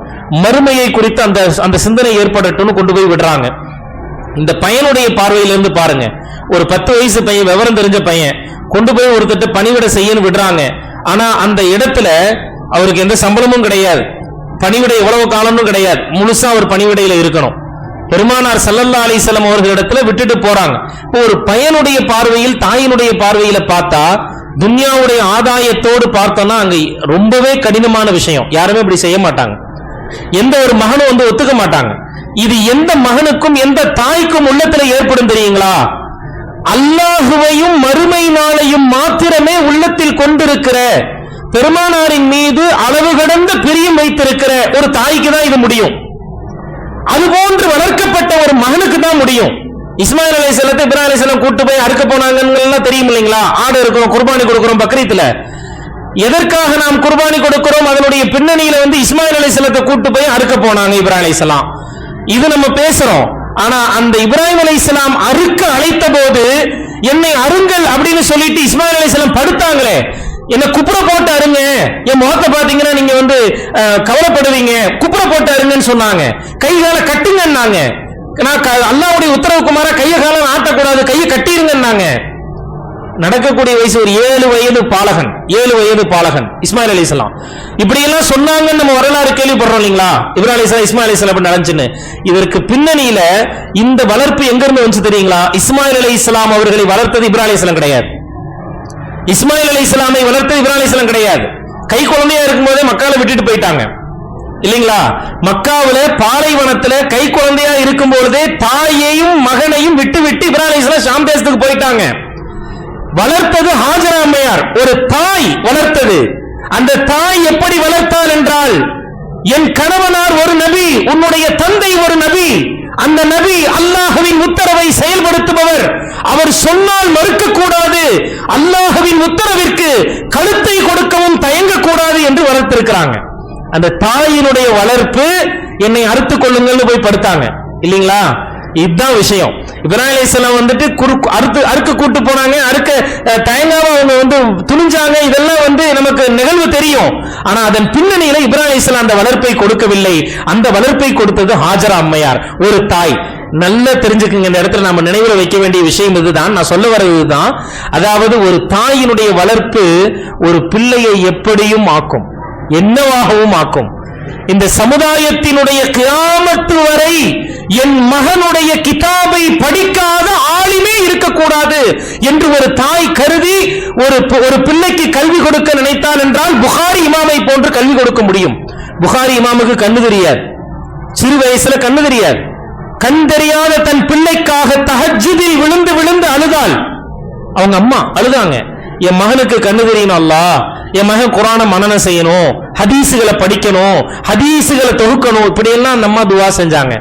மறுமையை குறித்து அந்த சிந்தனை ஏற்படட்டும்னு கொண்டு போய் விடுறாங்க. இந்த பையனுடைய பார்வையிலிருந்து பாருங்க, ஒரு 10 வயசு பையன், விவரம் தெரிஞ்ச பையன், கொண்டு போய் ஒருத்தட்ட பணிவிட செய்யன்னு விடுறாங்க. ஆனா அந்த இடத்துல அவருக்கு எந்த சம்பளமும் கிடையாது, பணிவிடை எவ்வளவு காலமும் கிடையாது, முழுசா அவர் பணிவிடையில இருக்கணும். பெருமானார் ஸல்லல்லாஹு அலைஹி வஸல்லம் அவர்களிடத்துல விட்டுட்டு போறாங்க. ஒரு பையனுடைய பார்வையில், தாயினுடைய பார்வையில பார்த்தா, துன்யாவுடைய ஆதாயத்தோடு பார்த்தோம்னா அங்க ரொம்பவே கடினமான விஷயம். யாருமே இப்படி செய்ய மாட்டாங்க, எந்த ஒரு மகனும் ஒத்துக்க மாட்டாங்க. இது எந்த மகனுக்கும் எந்த தாய்க்கும் உள்ளத்துல ஏற்படும் தெரியுங்களா? அல்லாஹுவையும் மறுமை நாளையும் மாத்திரமே உள்ளத்தில் கொண்டிருக்கிற, பெருமானாரின் மீது அளவு கடந்த பிரியம் வைத்திருக்கிற ஒரு தாய்க்கு தான் இது முடியும். அதுபோன்று வளர்க்கப்பட்ட ஒரு மகனுக்கு தான் முடியும். இஸ்மாயில் அலைஹிஸ்ஸலாத்தை இப்ராஹிம் அலைஹிஸ்ஸலாம் கூட்டு போய் அறுக்க போனாங்கன்னு தெரியும் இல்லைங்களா? ஆடு இருக்கிறோம், குர்பானி கொடுக்கிறோம் பக்ரீத்ல. எதற்காக நாம் குர்பானி கொடுக்கிறோம்? அதனுடைய பின்னணியில இஸ்மாயில் அலைஹிஸ்ஸலாத்தை கூட்டு போய் அறுக்க போனாங்க இப்ராஹிம் அலைஹிஸ்ஸலாம். இது நம்ம பேசுறோம். ஆனா அந்த இப்ராஹிம் அலைஹிஸ்ஸலாம் அறுக்க அழைத்த போது, என்னை அருங்கள் அப்படின்னு சொல்லிட்டு இஸ்மாயில் அலைஹிஸ்ஸலாம் படுத்தாங்களே, என்ன குப்புற போட்டு அருங்க, என் முகத்தை பாத்தீங்கன்னா நீங்க கவலைப்படுவீங்க, குப்புற போட்டு அருங்கன்னு சொன்னாங்க. கைகால கட்டுங்கன்னாங்க. நான் அல்லாஹ்வுடைய உத்தரவுக்கு மாற கையை காலம் ஆட்டக்கூடாது, கையை கட்டிருங்கன்னாங்க. நடக்கக்கூடிய வயசு ஒரு 7 வயது பாலகன் இஸ்மாயில் அலைஹிஸ்ஸலாம். இப்படி எல்லாம் சொன்னாங்கன்னு நம்ம வரலாறு கேள்விப்படுறோம் இல்லைங்களா? இப்ராஹிம் அலைஹிஸ்ஸலாம் இஸ்மாயில் அலைஹிஸ்ஸலாம் அப்படி நடந்துச்சுன்னு. இதற்கு பின்னணியில இந்த வளர்ப்பு எங்க இருந்து வந்து தெரியுங்களா? இஸ்மாயில் அலைஹிஸ்ஸலாம் அவர்களை வளர்த்தது இப்ராஹிம் அலைஹிஸ்ஸலாம் கிடையாது. இஸ்மாயில் அலைஹிஸ்ஸலாமை வளர்த்தது இப்ராஹிம் அலைஹிஸ்ஸலாம் கிடையாது. கை குழந்தையா இருக்கும்போதே மக்காவை விட்டுட்டு போயிட்டாங்க இல்லைங்களா? மக்காவுல பாலைவனத்துல கை குழந்தையா இருக்கும் பொழுதே தாயையும் மகனையும் விட்டு இப்ராஹிம் அலைஹிஸ்ஸலாம் ஷாம் தேசத்துக்கு போயிட்டாங்க. வளர்த்தது ஹாஜரா அம்மையார், ஒரு தாய் வளர்த்தது. அந்த தாய் எப்படி வளர்த்தாள் என்றால், என் கணவனார் ஒரு நபி, உன்னுடைய தந்தை ஒரு நபி, அந்த நபி அல்லாஹ்வின் உத்தரவை செயல்படுத்துபவர், அவர் சொன்னால் மறுக்க கூடாது, அல்லாஹ்வின் உத்தரவிற்கு கழுத்தை கொடுக்கவும் தயங்கக்கூடாது என்று வளர்த்திருக்கிறாங்க. அந்த தாயினுடைய வளர்ப்பு என்னை அறுத்துக் கொள்ளுங்கள்னு போய் படுத்தாங்க இல்லைங்களா? இதுதான் விஷயம். இப்ராஹிம் அலைஹிஸ்ஸலாம் வந்துட்டு அறுக்க கூட்டு போனாங்க, அறுக்க தயங்காம அவங்க துணிஞ்சாங்க. இதெல்லாம் நமக்கு நிகழ்வு தெரியும். ஆனா அதன் பின்னணியில இப்ராஹிம் அலைஹிஸ்ஸலாம் அந்த வளர்ப்பை கொடுக்கவில்லை. அந்த வளர்ப்பை கொடுத்தது ஹாஜரா அம்மையார், ஒரு தாய். நல்லா தெரிஞ்சுக்குங்க, இந்த இடத்துல நாம நினைவுல வைக்க வேண்டிய விஷயம் இதுதான். நான் சொல்ல வருவதுதான், அதாவது ஒரு தாயினுடைய வளர்ப்பு ஒரு பிள்ளையை எப்படியும் ஆக்கும், என்னவாகவும் ஆக்கும். இந்த சமுதாயத்தினுடைய கியாமத்து வரை என் மகனுடைய கிதாபை படிக்காத ஆளுமே இருக்கக்கூடாது என்று ஒரு தாய் கருதி ஒரு பிள்ளைக்கு கல்வி கொடுக்க நினைத்தால் என்றால் புகாரி இமாமை போன்று கல்வி கொடுக்க முடியும். புகாரி இமாமுக்கு கண்ணு தெரியாது, சிறு வயசுல கண்ணு தெரியாது. கண் தெரியாத தன் பிள்ளைக்காக தஹஜ்ஜுதில் விழுந்து அழுதாள். அவங்க அம்மா அழுதாங்க, என் மகனுக்கு கண்ணு தெரியணும் அல்லாஹ், என் மகன் குர்ஆனை மனனம் செய்யணும், ஹதீஸுகளை படிக்கணும், ஹதீஸுகளை தொகுக்கணும். இப்படி எல்லாம் அந்த அம்மா துவா செஞ்சாங்க.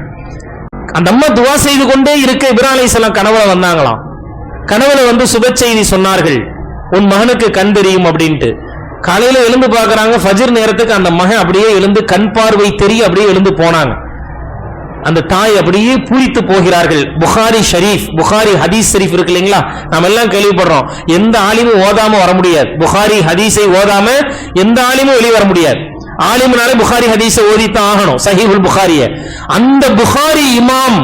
அந்த அம்மா துவா செய்து கொண்டே இருக்க இப்ராஹிம் அலைஹிஸ்ஸலாம் கனவுல வந்தாங்களாம். கனவுல சுப செய்தி சொன்னார்கள், உன் மகனுக்கு கண் தெரியும் அப்படின்ட்டு. காலையில எழுந்து பார்க்கறாங்க, ஃபஜ்ர் நேரத்துக்கு அந்த மகன் அப்படியே எழுந்து கண் பார்வை தெரிய அப்படியே எழுந்து போனாங்க. அந்த தாய் அப்படியே பூரித்து போகிறார்கள். புகாரி ஷரீஃப், புகாரி ஹதீஸ் ஷரீஃப் இருக்கு இல்லைங்களா? நாம எல்லாம் கேள்விப்படுறோம். எந்த ஆலிமும் ஓதாம வர முடியாது. புகாரி ஹதீஸை ஓதாம எந்த ஆலிமும் வெளியே வர முடியாது. ஆலிமுனாலே புகாரி ஹதீஸை ஓதித்தான் ஆகணும், சஹீஹுல் புகாரிய. அந்த புகாரி இமாம்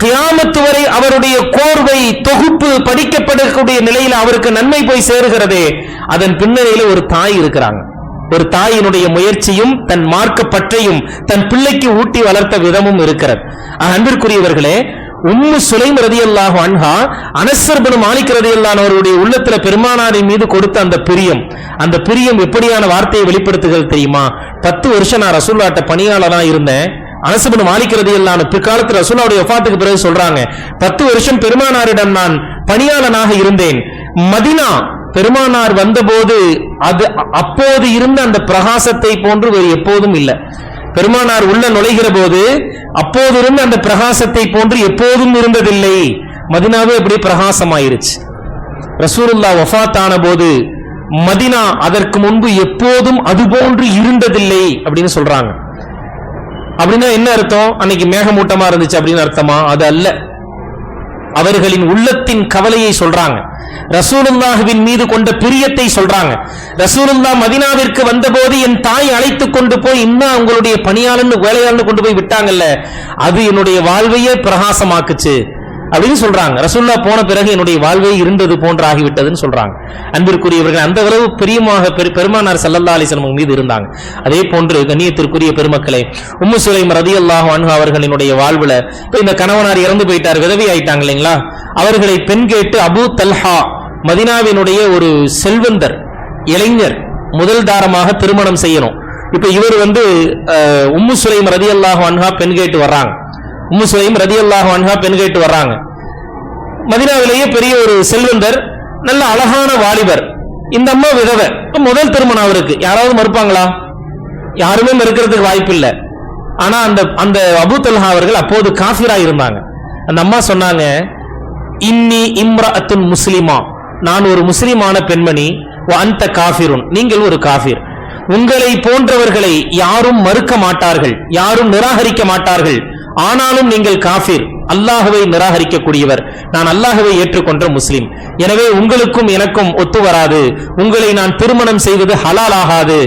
கியாமத்து வரை அவருடைய கோர்வை தொகுப்பு படிக்கப்படக்கூடிய நிலையில் அவருக்கு நன்மை போய் சேருகிறதே, அதன் பின்னணியில ஒரு தாய் இருக்கிறாங்க. ஒரு தாயினுடைய முயற்சியும் தன் மார்க்க பற்றையும் தன் பிள்ளைக்கு ஊட்டி வளர்த்த விதமும் இருக்கிறது. அன்பிற்குரியவர்களே, உம்மு சுலைம் ரலியல்லாஹு அன்ஹா அனஸ் இப்னு மாலிக் ரலியல்லாஹு அவருடைய உள்ளத்துல பெருமானாரின் மீது கொடுத்த அந்த பிரியம் எப்படியான வார்த்தையை வெளிப்படுத்துகிறது தெரியுமா? 10 வருஷம் நான் ரசூலுல்லாஹ்ட்ட பணியாளனா இருந்தேன். அனஸ் இப்னு மாலிக் ரலியல்லாஹு பிற்காலத்தில் ரசூலுல்லாஹ்வுடைய வஃபாத்துக்கு பிறகு சொல்றாங்க, 10 வருஷம் பெருமானாரிடம் நான் பணியாளனாக இருந்தேன். மதீனா பெருமானார் வந்தபோது அப்போது இருந்த அந்த பிரகாசத்தை போன்று வேறு எப்போதும் இல்லை. பெருமானார் உள்ள நுழைகிற போது அப்போது இருந்த அந்த பிரகாசத்தை போன்று எப்போதும் இருந்ததில்லை. மதீனாவே அப்படி பிரகாசமாயிருச்சு. ரசூலுல்லாஹ் வஃபாத் ஆன போது மதீனா அதற்கு முன்பு எப்போதும் அது போன்று இருந்ததில்லை அப்படின்னு சொல்றாங்க. அப்படின்னா என்ன அர்த்தம்? அன்னைக்கு மேகமூட்டமா இருந்துச்சு அப்படின்னு அர்த்தமா? அது அல்ல. அவர்களின் உள்ளத்தின் கவலையை சொல்றாங்க, ரசூலுல்லாஹ்வின் மீது கொண்ட பிரியத்தை சொல்றாங்க. ரசூலுல்லாஹ் மதீனாவிற்கு வந்தபோது என் தாய் அழைத்துக் கொண்டு போய் இன்னும் உங்களுடைய பணியாளன்னு வேலையாளன்னு கொண்டு போய் விட்டாங்கல்ல, அது என்னுடைய வாழ்வையே பிரகாசமாக்குச்சு அப்படின்னு சொல்றாங்க. ரசூலுல்லாஹ் போன பிறகு என்னுடைய வாழ்வை இருண்டது போன்று ஆகிவிட்டதுன்னு சொல்றாங்க. அன்பிற்குரியவர்கள், அந்த அளவு பிரியமாக பெருமானார் ஸல்லல்லாஹு அலைஹி வஸல்லம் மீது இருந்தாங்க. அதே போன்று கண்ணியத்திற்குரிய பெருமக்களே, உம்மு சுலைம் ரலியல்லாஹு அன்ஹா அவர்களினுடைய வாழ்வுல இந்த கணவனார் இறந்து போயிட்டார், விதவி ஆயிட்டாங்க இல்லைங்களா? அவர்களை பெண் கேட்டு அபூ தல்ஹா, மதீனாவினுடைய ஒரு செல்வந்தர் இளைஞர், முதல் தாரமாக திருமணம் செய்யணும். இப்ப இவர் உம்மு சுலைம் ரலியல்லாஹு அன்ஹா பெண் கேட்டு வர்றாங்க. உம்மு சுலைம் ரலியல்லாஹு அன்ஹா பெண் கேட்டு வர்றாங்க. மதீனாவிலேயே பெரிய ஒரு செல்வந்தர், நல்ல அழகான வாலிபர். இந்த அம்மா விதவை, முதல் திருமணம் அவருக்கு. யாராவது மறுப்பாங்களா? யாருமே மறுக்கிறதுக்கு வாய்ப்பு இல்லை. ஆனா அந்த அபூ தல்ஹா அவர்கள் அப்போது காஃபிரா இருந்தாங்க. அந்த அம்மா சொன்னாங்க, இன்னி இம்ரஅத்துன் முஸ்லிமா, நான் ஒரு முஸ்லிமான பெண்மணி, வ அன்த காஃபிருன், நீங்கள் ஒரு காஃபிர். உங்களை போன்றவர்களை யாரும் மறுக்க மாட்டார்கள், யாரும் நிராகரிக்க மாட்டார்கள். ஆனாலும் நீங்கள் காஃபிர், அல்லாஹ்வை நிராகரிக்கக்கூடியவர். நான் அல்லாஹ்வை ஏற்றுக்கொண்ட முஸ்லிம். எனவே உங்களுக்கும் எனக்கும் ஒத்து வராது. உங்களை நான் திருமணம் செய்வது ஹலால் ஆகாது.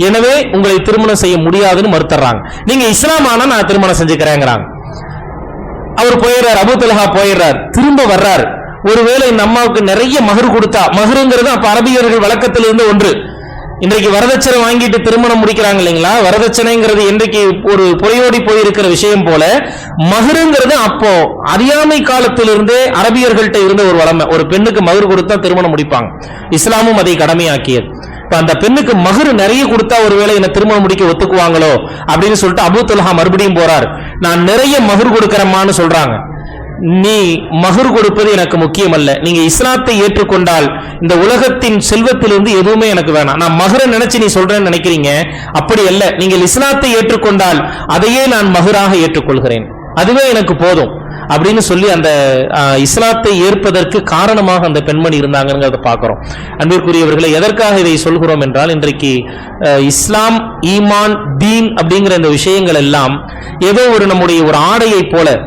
எனவே உங்களை திருமணம் செய்ய முடியாதுன்னு மறுத்துறாங்க. நீங்க இஸ்லாம் ஆனா நான் திருமணம் செஞ்சுக்கிறேங்கிறாங்க. அவர் போயிடுறார், அபூ தல்ஹா போயிடுறார். திரும்ப வர்றார். ஒருவேளை இந்த அம்மாவுக்கு நிறைய மகர் கொடுத்தா, மகருங்கிறது அப்ப அரபியர்கள் வழக்கத்தில் இருந்த ஒன்று. இன்றைக்கு வரதட்சணை வாங்கிட்டு திருமணம் முடிக்கிறாங்க இல்லைங்களா, வரதட்சணைங்கிறது இன்றைக்கு ஒரு புறையோடி போயிருக்கிற விஷயம் போல, மகருங்கிறது அப்போ அறியாமை காலத்திலிருந்தே அரபியர்கள்ட்ட இருந்த ஒரு வளமை. ஒரு பெண்ணுக்கு மகர் கொடுத்தா திருமணம் முடிப்பாங்க, இஸ்லாமும் அதை கடமையாக்கியது. அந்த பெண்ணுக்கு மகர் நிறைய கொடுத்தா ஒருவேளை என்ன திருமணம் முடிக்க ஒத்துக்குவாங்களோ அப்படின்னு சொல்லிட்டு அபூ தல்ஹா மறுபடியும் போறார். நான் நிறைய மகர் கொடுக்கிறேம்மான்னு சொல்றாங்க. நீ மகர் கொடுப்பது எனக்கு முக்கியம் அல்ல, நீங்க இஸ்லாத்தை ஏற்றுக்கொண்டால் இந்த உலகத்தின் செல்வத்திலிருந்து எதுவுமே எனக்கு வேணாம். நான் மகரை நினைச்சு நீ சொல்றேன்னு நினைக்கிறீங்க, அப்படி அல்ல. நீங்கள் இஸ்லாத்தை ஏற்றுக்கொண்டால் அதையே நான் மகராக ஏற்றுக்கொள்கிறேன், அதுவே எனக்கு போதும் அப்படின்னு சொல்லி அந்த இஸ்லாத்தை ஏற்பதற்கு காரணமாக அந்த பெண்மணி இருந்தாங்கிறத பார்க்கிறோம். அன்பிற்குரியவர்களை, எதற்காக இதை சொல்கிறோம் என்றால், இன்றைக்கு இஸ்லாம், ஈமான், தீன் அப்படிங்கிற இந்த விஷயங்கள் எல்லாம் ஏதோ ஒரு நம்முடைய ஒரு ஆடையை போல,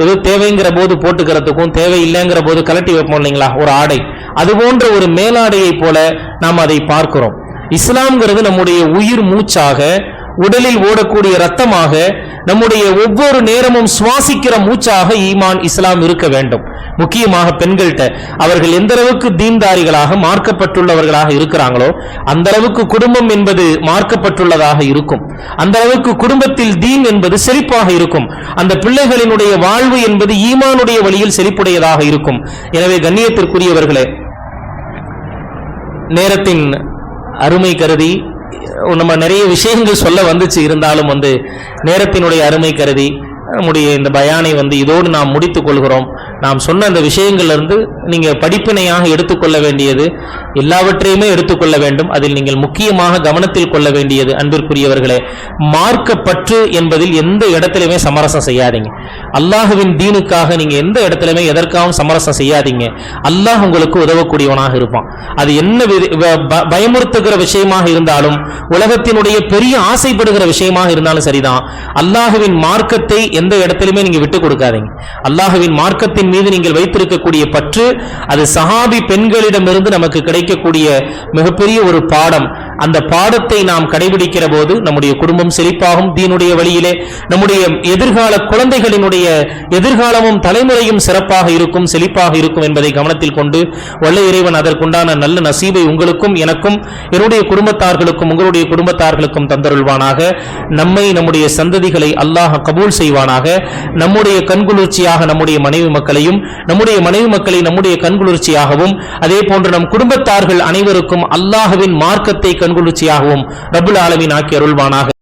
ஏதோ தேவைங்கிற போது போட்டுக்கிறதுக்கும் தேவை இல்லைங்கிற போது கலட்டி வைப்போம் இல்லைங்களா ஒரு ஆடை, அது போன்ற ஒரு மேலாடையை போல நாம் அதை பார்க்கிறோம். இஸ்லாம்ங்கிறது நம்முடைய உயிர் மூச்சாக, உடலில் ஓடக்கூடிய ரத்தமாக, நம்முடைய ஒவ்வொரு நேரமும் சுவாசிக்கிற மூச்சாக ஈமான், இஸ்லாம் இருக்க வேண்டும். முக்கியமாக பெண்கள்கிட்ட அவர்கள் எந்த அளவுக்கு தீன்தாரிகளாக மார்க்கப்பட்டுள்ளவர்களாக இருக்கிறாங்களோ அந்த அளவுக்கு குடும்பம் என்பது மார்க்கப்பட்டுள்ளதாக இருக்கும், அந்த அளவுக்கு குடும்பத்தில் தீன் என்பது செழிப்பாக இருக்கும், அந்த பிள்ளைகளினுடைய வாழ்வு என்பது ஈமானுடைய வழியில் செழிப்புடையதாக இருக்கும். எனவே கண்ணியத்திற்குரியவர்களே, நேரத்தின் அருமை கருதி நம்ம நிறைய விஷயங்கள் சொல்ல வந்துச்சு, இருந்தாலும் நேரத்தினுடைய அருமை கருதி நம்முடைய இந்த பயானை இதோடு நாம் முடித்துக் கொள்கிறோம். நாம் சொன்ன அந்த விஷயங்கள்ல இருந்து நீங்க படிப்பினையாக எடுத்துக்கொள்ள வேண்டியது எல்லாவற்றையுமே எடுத்துக்கொள்ள வேண்டும். அதில் நீங்கள் முக்கியமாக கவனத்தில் கொள்ள வேண்டியது, அன்பிற்குரியவர்களே, மார்க்கப்பற்று என்பதில் எந்த இடத்திலுமே சமரசம் செய்யாதீங்க. அல்லாஹுவின் தீனுக்காக நீங்க எந்த இடத்திலுமே எதற்காகவும் சமரசம் செய்யாதீங்க. அல்லாஹ் உங்களுக்கு உதவக்கூடியவனாக இருப்பான். அது என்ன பயமுறுத்துகிற விஷயமாக இருந்தாலும், உலகத்தினுடைய பெரிய ஆசைப்படுகிற விஷயமாக இருந்தாலும் சரிதான், அல்லாஹுவின் மார்க்கத்தை எந்த இடத்திலுமே நீங்க விட்டுக் கொடுக்காதீங்க. அல்லாஹுவின் மார்க்கத்தின் மீது நீங்கள் வைத்திருக்கக்கூடிய பற்று, அது சஹாபி பெண்களிடமிருந்து நமக்கு கிடைக்கக்கூடிய மிகப்பெரிய ஒரு பாடம். அந்த பாடத்தை நாம் கடைபிடிக்கிற போது நம்முடைய குடும்பம் செழிப்பாகும், தீனுடைய வழியிலே நம்முடைய எதிர்கால குழந்தைகளினுடைய எதிர்காலமும் தலைமுறையும் சிறப்பாக இருக்கும், செழிப்பாக இருக்கும் என்பதை கவனத்தில் கொண்டு வல்ல இறைவன் அதற்குண்டான நல்ல நசீபை உங்களுக்கும் எனக்கும் என்னுடைய குடும்பத்தார்களுக்கும் உங்களுடைய குடும்பத்தார்களுக்கும் தந்தருள்வானாக. நம்மை, நம்முடைய சந்ததிகளை அல்லாஹ் கபூல் செய்வானாக. நம்முடைய கண்குளிர்ச்சியாக நம்முடைய மனைவி மக்களையும், நம்முடைய மனைவி மக்களை நம்முடைய கண்குளிர்ச்சியாகவும், அதே போன்று நம் குடும்பத்தார்கள் அனைவருக்கும் அல்லாஹ்வின் மார்க்கத்தை கண்குளிர்ச்சியாகவும் ரப்புல் ஆலமீன் ஆக்கி அருள்வானாக.